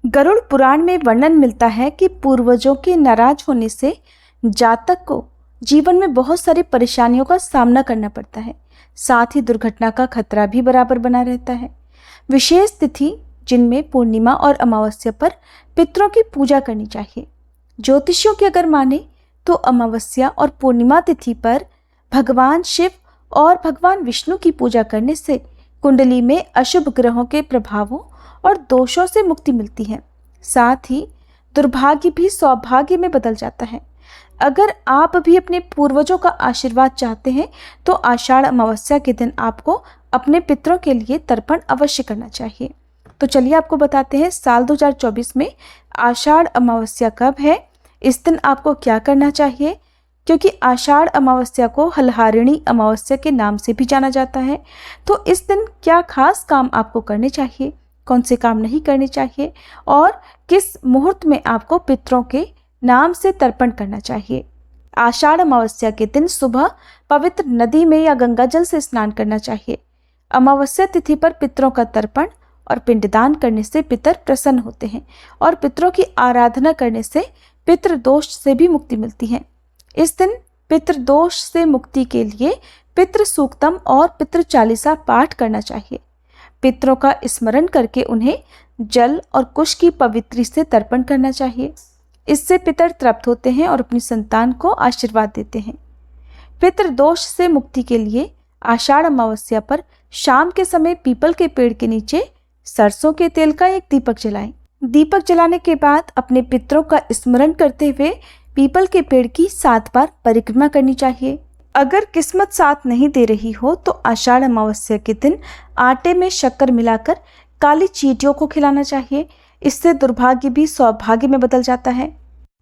गरुड़ पुराण में वर्णन मिलता है कि पूर्वजों के नाराज होने से जातक को जीवन में बहुत सारी परेशानियों का सामना करना पड़ता है। साथ ही दुर्घटना का खतरा भी बराबर बना रहता है। विशेष तिथि जिनमें पूर्णिमा और अमावस्या पर पितरों की पूजा करनी चाहिए। ज्योतिषियों की अगर माने तो अमावस्या और पूर्णिमा तिथि पर भगवान शिव और भगवान विष्णु की पूजा करने से कुंडली में अशुभ ग्रहों के प्रभावों और दोषों से मुक्ति मिलती है। साथ ही दुर्भाग्य भी सौभाग्य में बदल जाता है। अगर आप भी अपने पूर्वजों का आशीर्वाद चाहते हैं तो आषाढ़ अमावस्या के दिन आपको अपने पितरों के लिए तर्पण अवश्य करना चाहिए। तो चलिए आपको बताते हैं साल 2024 में आषाढ़ अमावस्या कब है, इस दिन आपको क्या करना चाहिए। क्योंकि आषाढ़ अमावस्या को हलहारिणी अमावस्या के नाम से भी जाना जाता है, तो इस दिन क्या खास काम आपको करने चाहिए, कौन से काम नहीं करने चाहिए और किस मुहूर्त में आपको पितरों के नाम से तर्पण करना चाहिए। आषाढ़ अमावस्या के दिन सुबह पवित्र नदी में या गंगा जल से स्नान करना चाहिए। अमावस्या तिथि पर पितरों का तर्पण और पिंडदान करने से पितर प्रसन्न होते हैं और पितरों की आराधना करने से पितृदोष से भी मुक्ति मिलती है। इस दिन पितृदोष से मुक्ति के लिए पितृ सूक्तम और पितृ चालीसा पाठ करना चाहिए। पितरों का स्मरण करके उन्हें जल और कुश की पवित्री से तर्पण करना चाहिए। इससे पितर तृप्त होते हैं और अपनी संतान को आशीर्वाद देते हैं। पितृदोष से मुक्ति के लिए आषाढ़ अमावस्या पर शाम के समय पीपल के पेड़ के नीचे सरसों के तेल का एक दीपक जलाएं। दीपक जलाने के बाद अपने पितरों का स्मरण करते हुए पीपल के पेड़ की 7 बार परिक्रमा करनी चाहिए। अगर किस्मत साथ नहीं दे रही हो तो आषाढ़ अमावस्या के दिन आटे में शक्कर मिलाकर काली चींटियों को खिलाना चाहिए। इससे दुर्भाग्य भी सौभाग्य में बदल जाता है।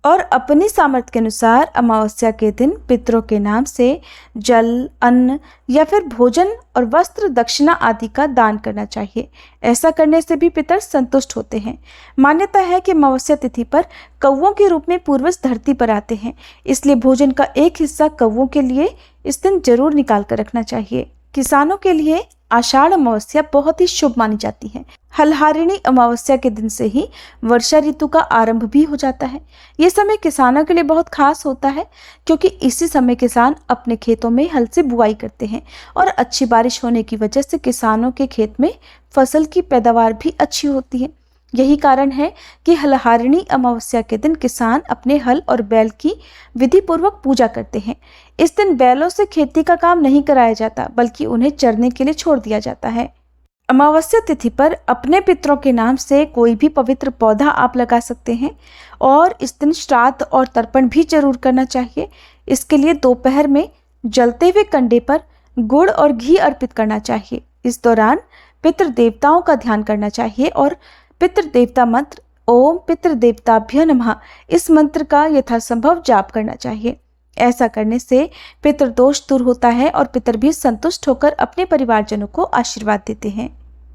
और अपनी सामर्थ्य के अनुसार अमावस्या के दिन पितरों के नाम से जल, अन्न या फिर भोजन और वस्त्र दक्षिणा आदि का दान करना चाहिए। ऐसा करने से भी पितर संतुष्ट होते हैं। मान्यता है कि अमावस्या तिथि पर कौवों के रूप में पूर्वज धरती पर आते हैं, इसलिए भोजन का एक हिस्सा कौवों के लिए इस दिन जरूर निकाल कर रखना चाहिए। किसानों के लिए आषाढ़ अमावस्या बहुत ही शुभ मानी जाती है। हलहारिणी अमावस्या के दिन से ही वर्षा ऋतु का आरंभ भी हो जाता है। ये समय किसानों के लिए बहुत खास होता है क्योंकि इसी समय किसान अपने खेतों में हल से बुआई करते हैं और अच्छी बारिश होने की वजह से किसानों के खेत में फसल की पैदावार भी अच्छी होती है। यही कारण है कि हलहारिणी अमावस्या के दिन किसान अपने हल और बैल की विधि पूर्वक पूजा करते हैं। इस दिन बैलों से खेती का काम नहीं कराया जाता बल्कि उन्हें चरने के लिए छोड़ दिया जाता है। अमावस्या तिथि पर अपने पितरों के नाम से कोई भी पवित्र पौधा आप लगा सकते हैं और इस दिन श्राद्ध और तर्पण भी जरूर करना चाहिए। इसके लिए दोपहर में जलते हुए कंडे पर गुड़ और घी अर्पित करना चाहिए। इस दौरान पितृ देवताओं का ध्यान करना चाहिए और पितृ देवता मंत्र ओम पितृदेवताभ्य नमः इस मंत्र का यथासंभव जाप करना चाहिए। ऐसा करने से पितृदोष दूर होता है और पितर भी संतुष्ट होकर अपने परिवारजनों को आशीर्वाद देते हैं।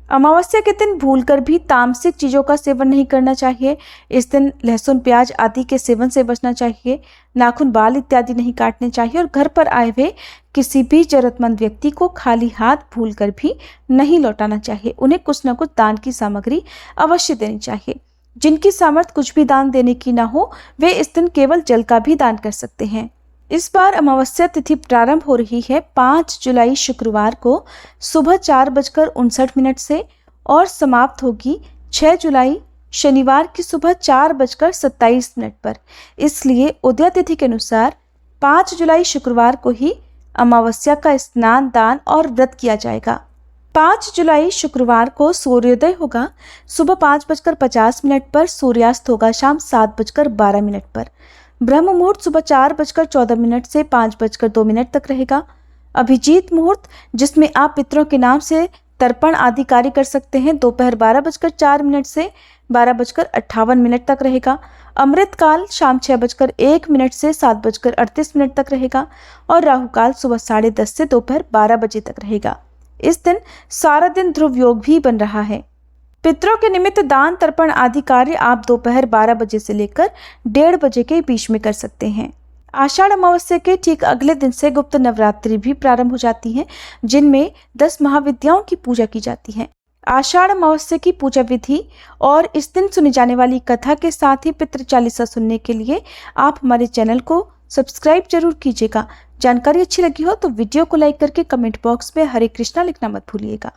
अमावस्या के दिन भूलकर भी तामसिक चीज़ों का सेवन नहीं करना चाहिए। इस दिन लहसुन, प्याज आदि के सेवन से बचना चाहिए। नाखून, बाल इत्यादि नहीं काटने चाहिए और घर पर आए हुए किसी भी जरूरतमंद व्यक्ति को खाली हाथ भूलकर भी नहीं लौटाना चाहिए। उन्हें कुछ न कुछ दान की सामग्री अवश्य देनी चाहिए। जिनकी सामर्थ्य कुछ भी दान देने की ना हो वे इस दिन केवल जल का भी दान कर सकते हैं। इस बार अमावस्या तिथि प्रारंभ हो रही है 5 जुलाई शुक्रवार को सुबह 4:59 से और समाप्त होगी 6 जुलाई शनिवार की सुबह 4:27 पर। इसलिए उदय तिथि के अनुसार 5 जुलाई शुक्रवार को ही अमावस्या का स्नान, दान और व्रत किया जाएगा। 5 जुलाई शुक्रवार को सूर्योदय होगा सुबह 5:50 पर, सूर्यास्त होगा शाम 7:12 पर। ब्रह्म मुहूर्त सुबह 4:14 से 5:02 तक रहेगा। अभिजीत मुहूर्त जिसमें आप पितरों के नाम से तर्पण आदि कार्य कर सकते हैं दोपहर 12:04 से 12:58 तक रहेगा। अमृत काल शाम 6:01 से 7:38 तक रहेगा और राहु काल सुबह 10:30 से दोपहर 12 बजे तक रहेगा। इस दिन सारा दिन ध्रुव योग भी बन रहा है। पितरों के निमित्त दान, तर्पण आदि कार्य आप दोपहर 12 बजे से लेकर 1:30 बजे के बीच में कर सकते हैं। आषाढ़ अमावस्या के ठीक अगले दिन से गुप्त नवरात्रि भी प्रारंभ हो जाती है, जिनमें 10 महाविद्याओं की पूजा की जाती है। आषाढ़ अमावस्या की पूजा विधि और इस दिन सुनी जाने वाली कथा के साथ ही पितृ चालीसा सुनने के लिए आप हमारे चैनल को सब्सक्राइब जरूर कीजिएगा। जानकारी अच्छी लगी हो तो वीडियो को लाइक करके कमेंट बॉक्स में हरे कृष्णा लिखना मत भूलिएगा।